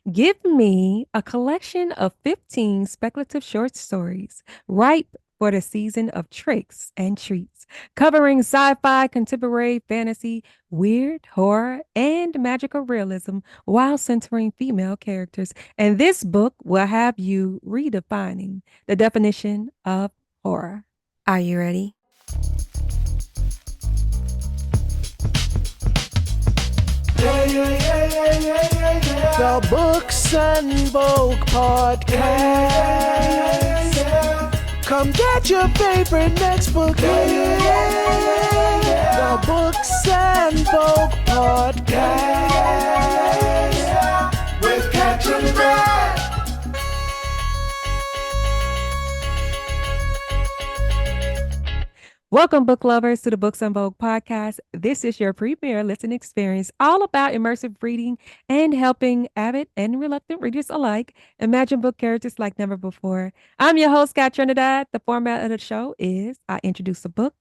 Give me a collection of 15 speculative short stories, ripe for the season of tricks and treats, covering sci fi, contemporary fantasy, weird, horror, and magical realism while centering female characters. And this book will have you redefining the definition of horror. Are you ready? Yeah, yeah, yeah, yeah, yeah, yeah, yeah. The Books and Vogue podcast. Yeah, yeah, yeah. Come get your favorite next book. Yeah, yeah, yeah, yeah. The Books and Vogue podcast. Yeah, yeah. With Kat Trinidad. Welcome, book lovers, to the Books on Vogue podcast. This is your premier listening experience, all about immersive reading and helping avid and reluctant readers alike imagine book characters like never before. I'm your host, Kat Trinidad. The format of the show is I introduce a book,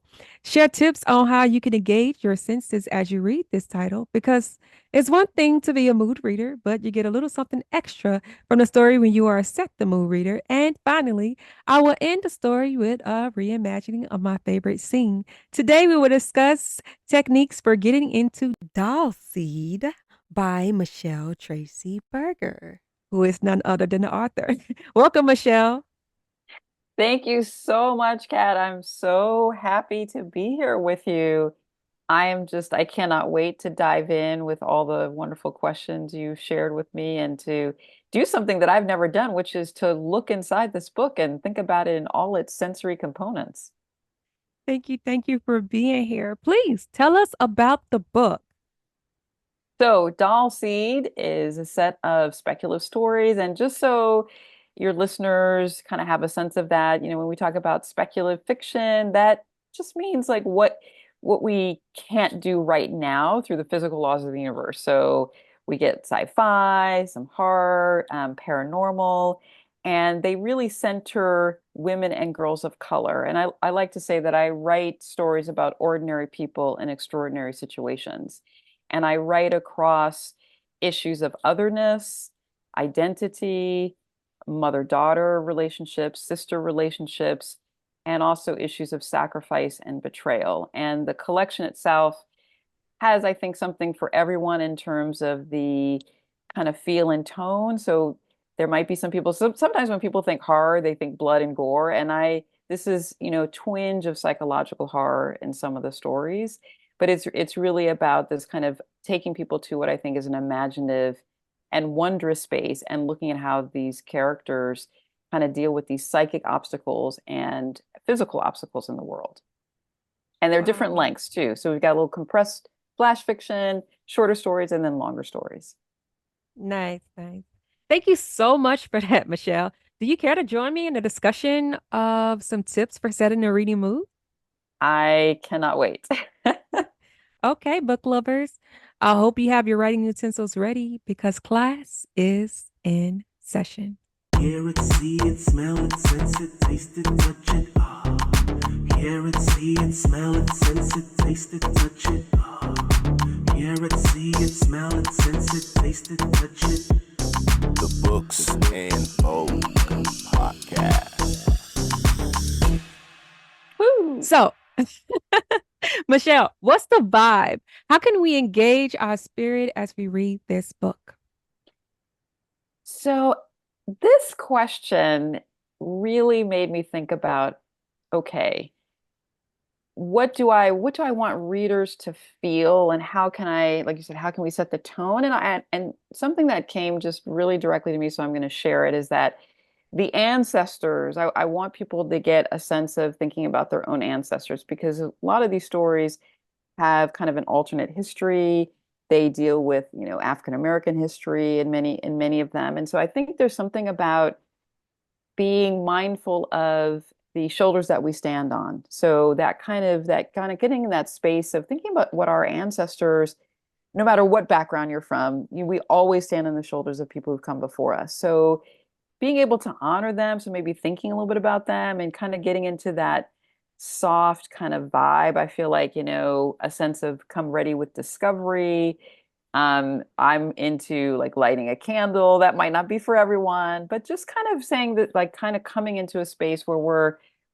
share tips on how you can engage your senses as you read this title, because it's one thing to be a mood reader, but you get a little something extra from the story when you are a set the mood reader. And finally, I will end the story with a reimagining of my favorite scene. Today, we will discuss techniques for getting into Doll Seed by Michele Tracy Berger, who is none other than the author. Welcome, Michelle. Thank you so much, Kat. I'm so happy to be here with you. I cannot wait to dive in with all the wonderful questions you shared with me and to do something that I've never done, which is to look inside this book and think about it in all its sensory components. Thank you. Thank you for being here. Please tell us about the book. So, Doll Seed is a set of speculative stories. And just so your listeners kind of have a sense of that, when we talk about speculative fiction, that just means like what we can't do right now through the physical laws of the universe. So we get sci-fi, some horror, paranormal, and they really center women and girls of color. And I like to say that I write stories about ordinary people in extraordinary situations. And I write across issues of otherness, identity, mother-daughter relationships, sister relationships, and also issues of sacrifice and betrayal. And the collection itself has, I think, something for everyone in terms of the kind of feel and tone. So there might be some people, sometimes when people think horror, they think blood and gore. And this is, twinge of psychological horror in some of the stories. But it's really about this kind of taking people to what I think is an imaginative and wondrous space and looking at how these characters kind of deal with these psychic obstacles and physical obstacles in the world. And they're different Wow. lengths too. So we've got a little compressed flash fiction, shorter stories, and then longer stories. Nice, nice. Thank you so much for that, Michelle. Do you care to join me in a discussion of some tips for setting a reading mood? I cannot wait. Okay, book lovers. I hope you have your writing utensils ready because class is in session. Hear it, see it, smell it, sense it, taste it, touch it. Ah. Hear it, see it, smell it, sense it, taste it, touch it. Ah. Hear it, see it, smell it, sense it, taste it, touch it. The Books and Vogue podcast. Woo! So, Michelle, what's the vibe? How can we engage our spirit as we read this book? So this question really made me think about, okay, what do I want readers to feel and how can I, like you said, how can we set the tone? And something that came just really directly to me, so I'm going to share it, is that the ancestors, I want people to get a sense of thinking about their own ancestors because a lot of these stories have kind of an alternate history. They deal with, African American history in many of them. And so I think there's something about being mindful of the shoulders that we stand on. So that kind of getting in that space of thinking about what our ancestors, no matter what background you're from, we always stand on the shoulders of people who've come before us. So being able to honor them, so maybe thinking a little bit about them and kind of getting into that soft kind of vibe. I feel like, a sense of come ready with discovery, I'm into like lighting a candle. That might not be for everyone, but just kind of saying that, like kind of coming into a space where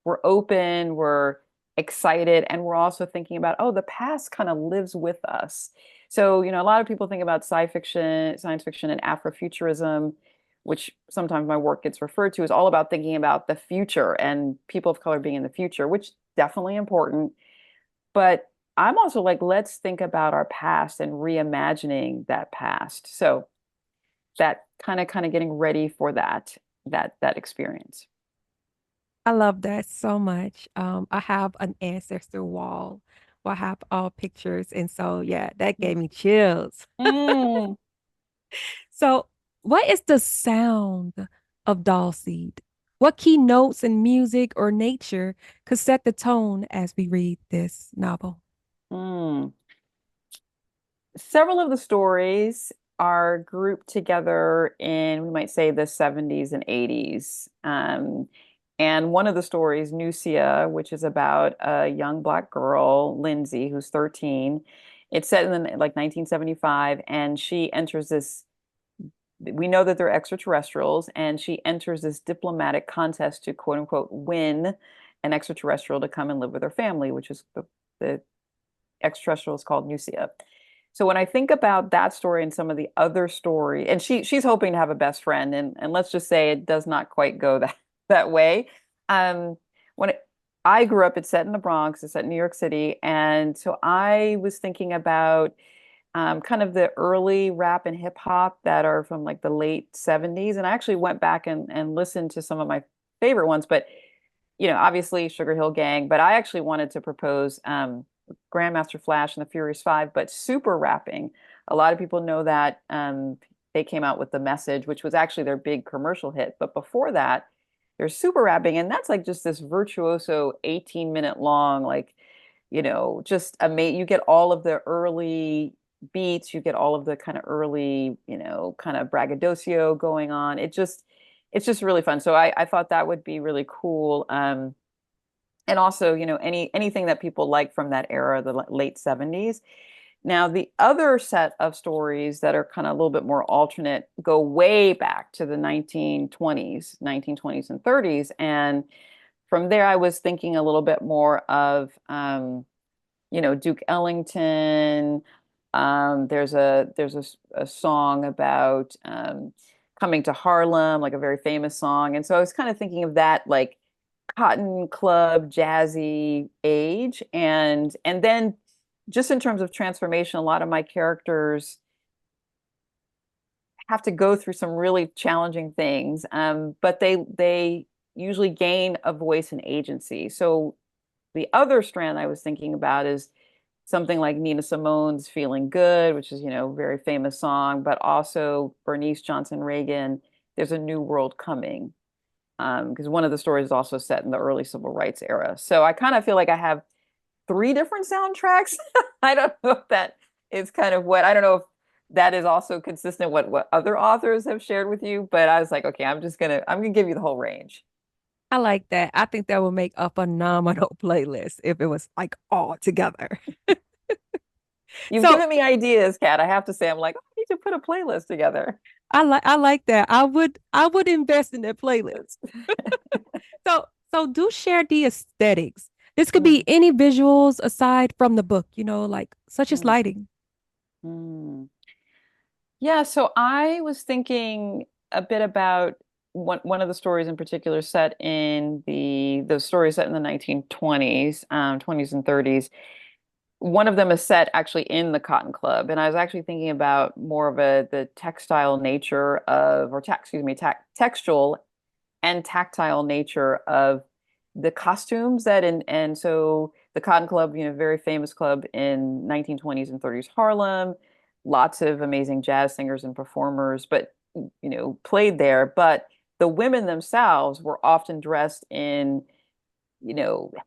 we're open, we're excited, and we're also thinking about, oh, the past kind of lives with us. So, a lot of people think about science fiction, and Afrofuturism, which sometimes my work gets referred to, is all about thinking about the future and people of color being in the future, which definitely important. But I'm also like, let's think about our past and reimagining that past. So that kind of getting ready for that experience. I love that so much. I have an ancestor wall where I have all pictures. And so, yeah, that gave me chills. Mm, So, what is the sound of doll seed? What key notes in music or nature could set the tone as we read this novel? mm. Several of the stories are grouped together in, we might say, the 70s and 80s. And one of the stories, Nucia, which is about a young Black girl, Lindsay, who's 13. It's set in like 1975, and she enters this. We know that they're extraterrestrials, and she enters this diplomatic contest to quote unquote win an extraterrestrial to come and live with her family, which is the extraterrestrial is called Nucia. So when I think about that story and some of the other story, and she's hoping to have a best friend, and let's just say it does not quite go that way. Um, when I grew up, it's set in the Bronx, it's set in New York City, and so I was thinking about kind of the early rap and hip hop that are from like the late 70s. And I actually went back and listened to some of my favorite ones, but obviously Sugar Hill Gang, but I actually wanted to propose Grandmaster Flash and the Furious Five, but super rapping. A lot of people know that they came out with The Message, which was actually their big commercial hit. But before that, there's super rapping, and that's like just this virtuoso 18-minute long, like, just amazing. You get all of the early beats, you get all of the kind of early, kind of braggadocio going on. It's just really fun. So I thought that would be really cool. And also, anything that people like from that era, the late 70s. Now, the other set of stories that are kind of a little bit more alternate go way back to the 1920s and 30s. And from there, I was thinking a little bit more of, Duke Ellington. There's a song about coming to Harlem, like a very famous song. And so I was kind of thinking of that, like cotton club jazzy age, and then just in terms of transformation, a lot of my characters have to go through some really challenging things, but they usually gain a voice and agency. So the other strand I was thinking about is something like Nina Simone's "Feeling Good," which is, very famous song, but also Bernice Johnson Reagan, "There's a New World Coming," because one of the stories is also set in the early civil rights era. So I kind of feel like I have three different soundtracks. I don't know if that is kind of what, I don't know if that is also consistent what other authors have shared with you, but I was like, okay, I'm gonna give you the whole range. I like that. I think that would make a phenomenal playlist if it was like all together. You've So given me ideas, Kat. I have to say, I'm like, oh, I need to put a playlist together. I like that. I would invest in that playlist. So do share the aesthetics. This could be Mm, any visuals aside from the book, like such as mm, lighting. mm. Yeah, so I was thinking a bit about one of the stories in particular set in the story set in the 1920s, 20s and 30s. One of them is set actually in the Cotton Club, and I was actually thinking about more of the textile nature of, or excuse me, textual and tactile nature of the costumes and so the Cotton Club, very famous club in 1920s and 30s Harlem, lots of amazing jazz singers and performers, but played there. But the women themselves were often dressed in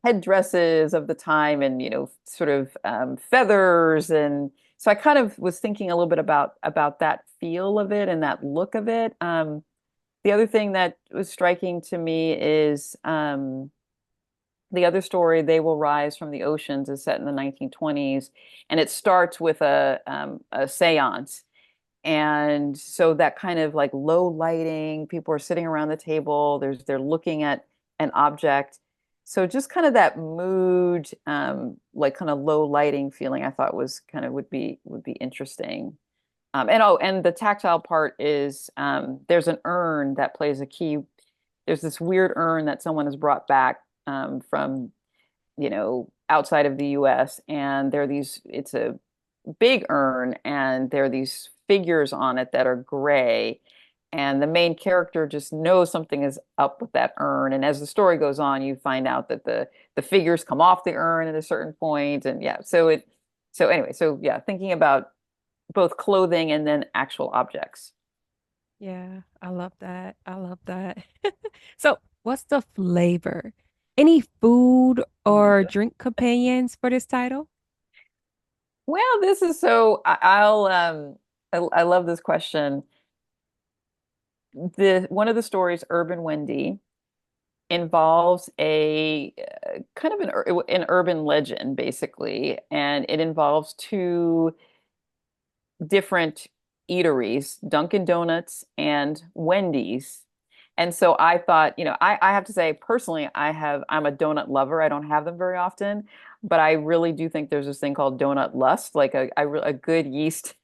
headdresses of the time and sort of feathers, and so I kind of was thinking a little bit about that feel of it and that look of it. The other thing that was striking to me is The other story, They Will Rise from the Oceans, is set in the 1920s, and it starts with a seance. And so that kind of like low lighting, people are sitting around the table, they're looking at an object. So just kind of that mood, like kind of low lighting feeling, I thought was kind of would be interesting. And the tactile part is there's an urn that plays a key. There's this weird urn that someone has brought back from, outside of the US. And it's a big urn, and there are these figures on it that are gray. And the main character just knows something is up with that urn. And as the story goes on, you find out that the figures come off the urn at a certain point. And yeah, so anyway, so yeah, thinking about both clothing and then actual objects. Yeah, I love that. I love that. So, what's the flavor? Any food Oh my or God. drink companions for this title? Well, this is so I'll I love this question. The one of the stories, Urban Wendy, involves a kind of an urban legend, basically, and it involves two different eateries, Dunkin' Donuts and Wendy's. And so I thought, I have to say personally, I'm a donut lover. I don't have them very often, but I really do think there's this thing called donut lust, like a good yeast,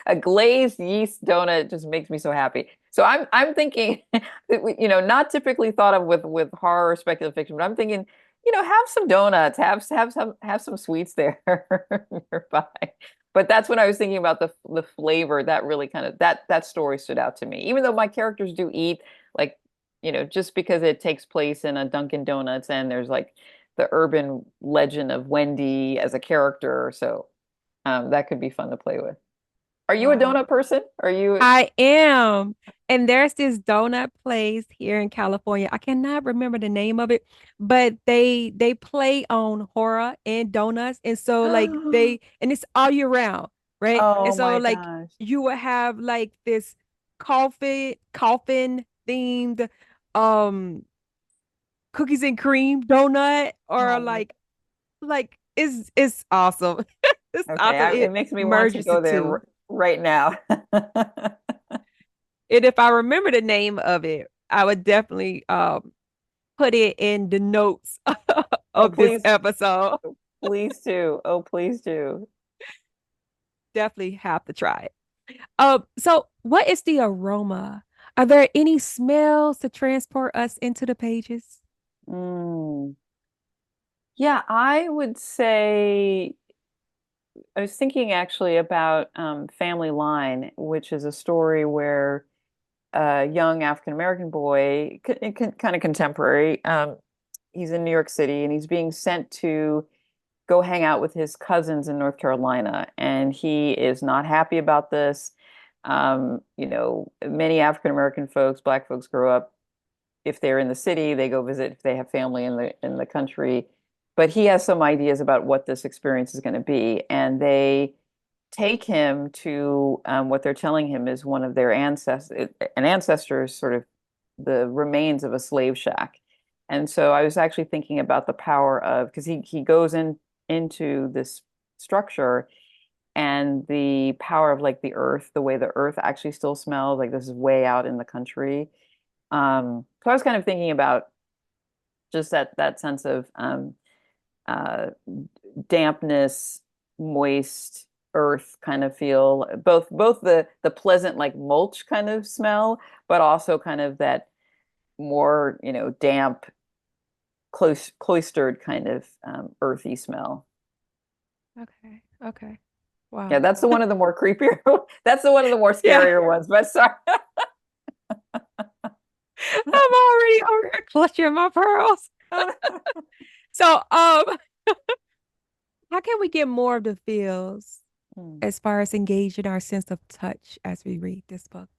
a glazed yeast donut just makes me so happy. So I'm thinking, not typically thought of with horror or speculative fiction, but I'm thinking, have some donuts, have some sweets there nearby. But that's when I was thinking about the flavor that really kind of that story stood out to me. Even though my characters do eat, like, just because it takes place in a Dunkin' Donuts and there's like the urban legend of Wendy as a character, so that could be fun to play with. Are you a Wow. donut person? Are you? I am. And there's this donut place here in California. I cannot remember the name of it, but they play on horror and donuts. And so like and it's all year round, right? And Oh so my like gosh. you will have like this coffin themed um cookies and cream donut or Oh my. like it's awesome. It's Okay, awesome. it It makes me want to merges the go there two. right now. And if I remember the name of it, I would definitely put it in the notes Oh, of this please, episode. please do. Oh, please do. Definitely have to try it. So what is the aroma? Are there any smells to transport us into the pages? Mm. Yeah, I would say I was thinking actually about Family Line, which is a story where a young African American boy, kind of contemporary, he's in New York City and he's being sent to go hang out with his cousins in North Carolina, and he is not happy about this. Many African American folks, Black folks, grow up, if they're in the city, they go visit if they have family in the country. But he has some ideas about what this experience is going to be, and they take him to what they're telling him is one of their ancestors, an ancestor's sort of the remains of a slave shack. And so I was actually thinking about the power of because he goes into this structure and the power of like the earth, the way the earth actually still smells, like this is way out in the country. So I was kind of thinking about just that sense of uh, dampness, moist earth kind of feel, both the pleasant like mulch kind of smell, but also kind of that more, damp, cloistered kind of earthy smell. Okay. Okay. Yeah, Wow. that's the one of the more creepier. That's the one of the more Yeah. scarier ones. But sorry. I'm already over here clutching my pearls. So, how can we get more of the feels Hmm. as far as engaging our sense of touch as we read this book?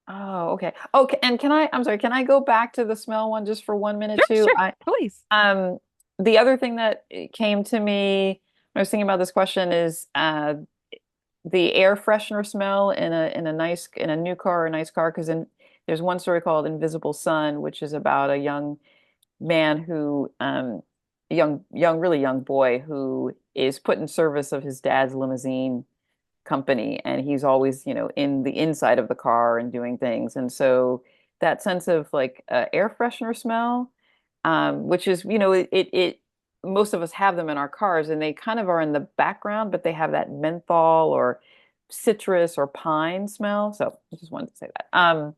Oh, okay. Okay, and I'm sorry, can I go back to the smell one just for 1 minute Sure, too? sure, please. Um, the other thing that came to me when I was thinking about this question is the air freshener smell in a new car or a nice car, because there's one story called Invisible Sun, which is about a young man who really young boy who is put in service of his dad's limousine company, and he's always, in the inside of the car and doing things. And so that sense of like air freshener smell, which is, most of us have them in our cars, and they kind of are in the background, but they have that menthol or citrus or pine smell. So I just wanted to say that.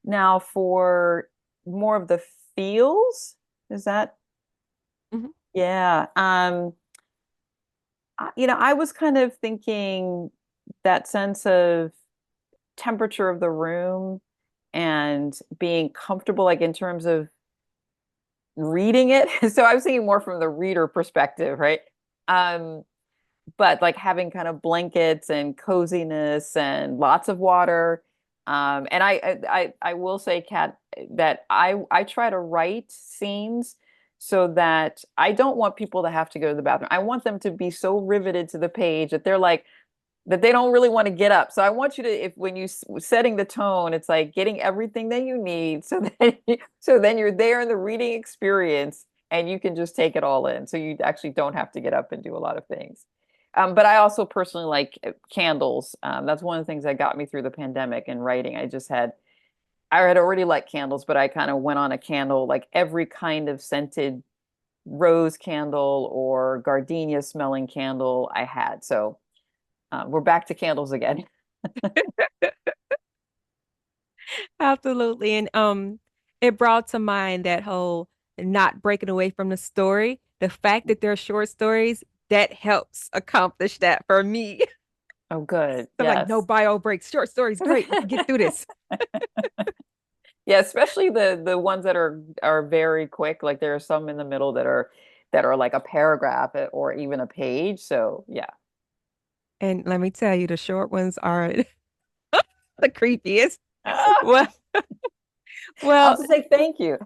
Now for more of the feels, is that? Mhm. Yeah. I was kind of thinking that sense of temperature of the room and being comfortable, like in terms of reading it. So I was thinking more from the reader perspective, right? Um, but like having kind of blankets and coziness and lots of water. And I will say, Kat, that I try to write scenes so that I don't want people to have to go to the bathroom. I want them to be so riveted to the page that they're like, that they don't really want to get up. So I want you to, if when you setting the tone, it's like getting everything that you need, so that so then you're there in the reading experience and you can just take it all in. So you actually don't have to get up and do a lot of things. But I also personally like candles. That's one of the things that got me through the pandemic and writing. I had already liked candles, but I kind of went on a candle, like every kind of scented rose candle or gardenia smelling candle I had. So we're back to candles again. Absolutely. And it brought to mind that whole not breaking away from the story. The fact that they're short stories, that helps accomplish that for me. Oh, good. I'm like, no Yes. bio breaks. Short stories, great. We can get through this. Yeah, especially the ones that are very quick. Like there are some in the middle that are like a paragraph or even a page. So yeah. And let me tell you, the short ones are the creepiest. I'll Well, well, just say thank you.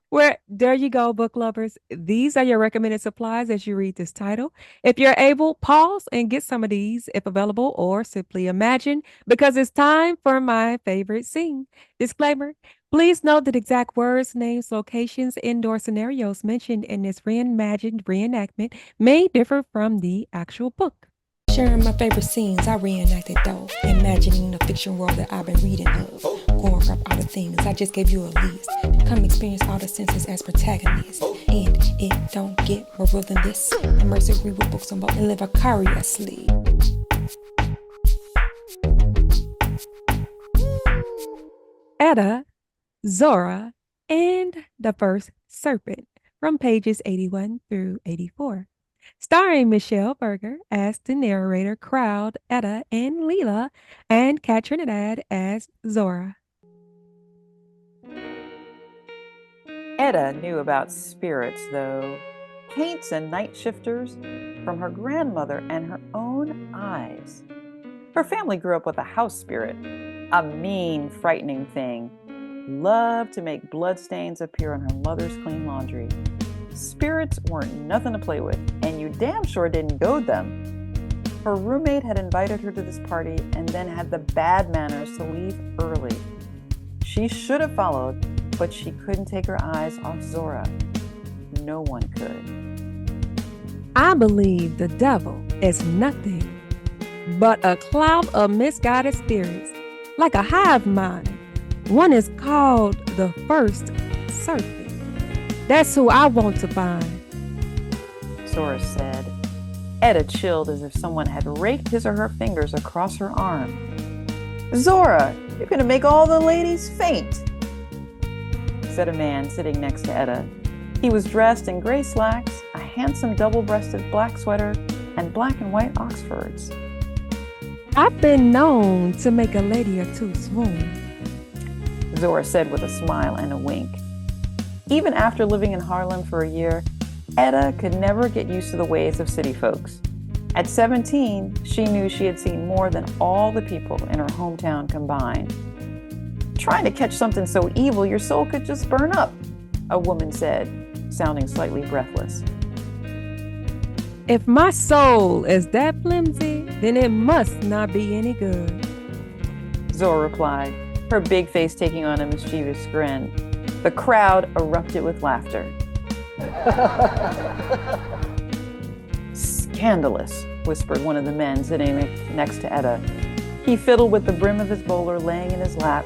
where there you go, book lovers. These are your recommended supplies as you read this title. If you're able, pause and get some of these if available, or simply imagine, because it's time for my favorite scene. Disclaimer. Please note that exact words, names, locations, indoor scenarios mentioned in this reimagined reenactment may differ from the actual book. Sharing my favorite scenes, I reenacted though, imagining the fiction world that I've been reading of. Going up all the things, I just gave you a list. Come experience all the senses as protagonists. And it don't get more real than this. Immersive read with books on both and live vicariously. Edda, Zora, and the First Serpent from pages 81 through 84. Starring Michele Berger as the narrator, Crowd, Edda, and Leela, and Kat Trinidad as Zora. Edda knew about spirits, though, paints and night shifters, from her grandmother and her own eyes. Her family grew up with a house spirit, a mean, frightening thing, loved to make bloodstains appear on her mother's clean laundry. Spirits weren't nothing to play with, and you damn sure didn't goad them. Her roommate had invited her to this party and then had the bad manners to leave early. She should have followed, but she couldn't take her eyes off Zora. No one could. I believe the devil is nothing but a cloud of misguided spirits, like a hive mind. One is called the First Serpent. That's who I want to find, Zora said. Edda chilled as if someone had raked his or her fingers across her arm. Zora, you're going to make all the ladies faint, said a man sitting next to Edda. He was dressed in gray slacks, a handsome double-breasted black sweater, and black and white Oxfords. I've been known to make a lady or two swoon, Zora said with a smile and a wink. Even after living in Harlem for a year, Edda could never get used to the ways of city folks. At 17, she knew she had seen more than all the people in her hometown combined. Trying to catch something so evil your soul could just burn up, a woman said, sounding slightly breathless. If my soul is that flimsy, then it must not be any good, Zora replied, her big face taking on a mischievous grin. The crowd erupted with laughter. Scandalous, whispered one of the men sitting next to Edda. He fiddled with the brim of his bowler laying in his lap.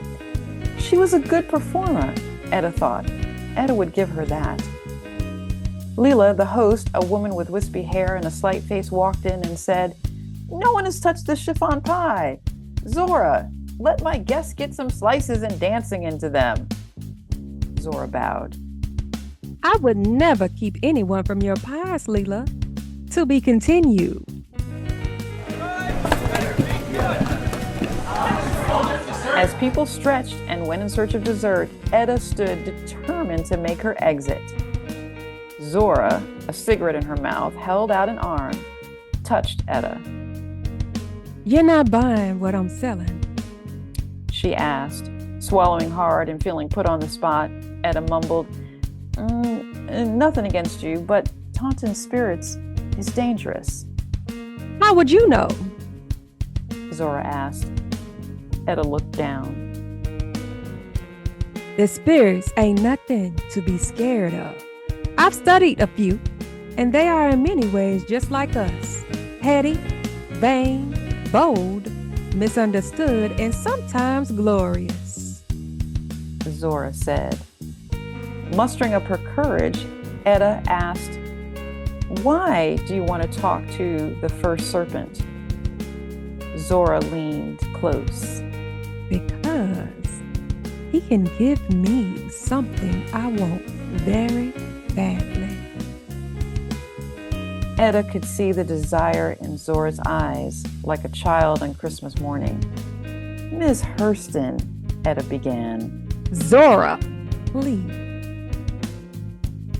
She was a good performer, Edda thought. Edda would give her that. Leela, the host, a woman with wispy hair and a slight face, walked in and said, "No one has touched this chiffon pie. Zora, let my guests get some slices and dancing into them." Zora bowed. I would never keep anyone from your pies, Leela. To be continued. As people stretched and went in search of dessert, Edda stood determined to make her exit. Zora, a cigarette in her mouth, held out an arm, touched Edda. You're not buying what I'm selling? She asked, swallowing hard and feeling put on the spot. Edda mumbled, "Nothing against you, but taunting spirits is dangerous." How would you know? Zora asked. Edda looked down. The spirits ain't nothing to be scared of. I've studied a few, and they are in many ways just like us. Petty, vain, bold, misunderstood, and sometimes glorious. Zora said. Mustering up her courage, Edda asked, "Why do you want to talk to the First Serpent?" Zora leaned close. Because he can give me something I want very badly. Edda could see the desire in Zora's eyes, like a child on Christmas morning. "Miss Hurston," Edda began. Zora, please.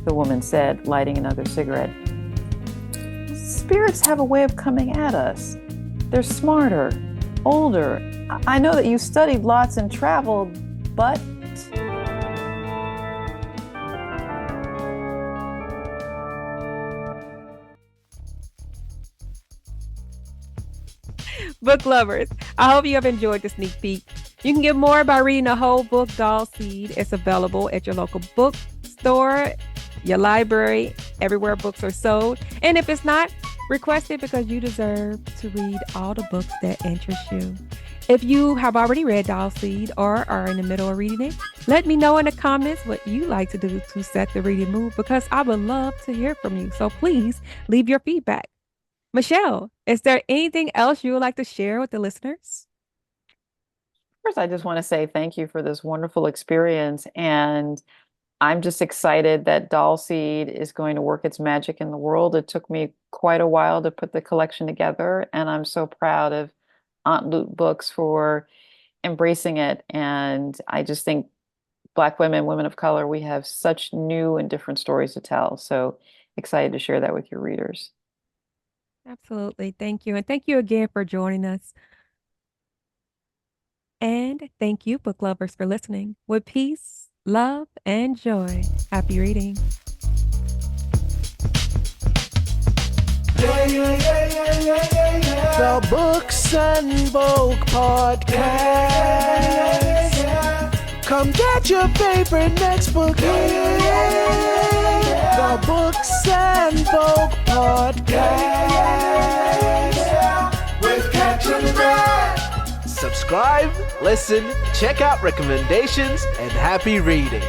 The woman said, lighting another cigarette. "Spirits have a way of coming at us. They're smarter, older. I know that you studied lots and traveled, but..." Book lovers, I hope you have enjoyed the sneak peek. You can get more by reading the whole book, Doll Seed. It's available at your local bookstore, your library, everywhere books are sold. And if it's not, request it because you deserve to read all the books that interest you. If you have already read Doll Seed or are in the middle of reading it, let me know in the comments what you like to do to set the reading mood because I would love to hear from you. So please leave your feedback. Michele, is there anything else you would like to share with the listeners? First, I just want to say thank you for this wonderful experience. And I'm just excited that Doll Seed is going to work its magic in the world. It took me quite a while to put the collection together, and I'm so proud of Aunt Loot Books for embracing it. And I just think Black women, women of color, we have such new and different stories to tell. So excited to share that with your readers. Absolutely. Thank you. And thank you again for joining us. And thank you, book lovers, for listening. With peace, love, and joy. Happy reading. The Books and Vogue Podcast. Come get your favorite next book. The Books and Vogue Podcast. With Kat Trinidad. Subscribe, listen, check out recommendations, and happy reading.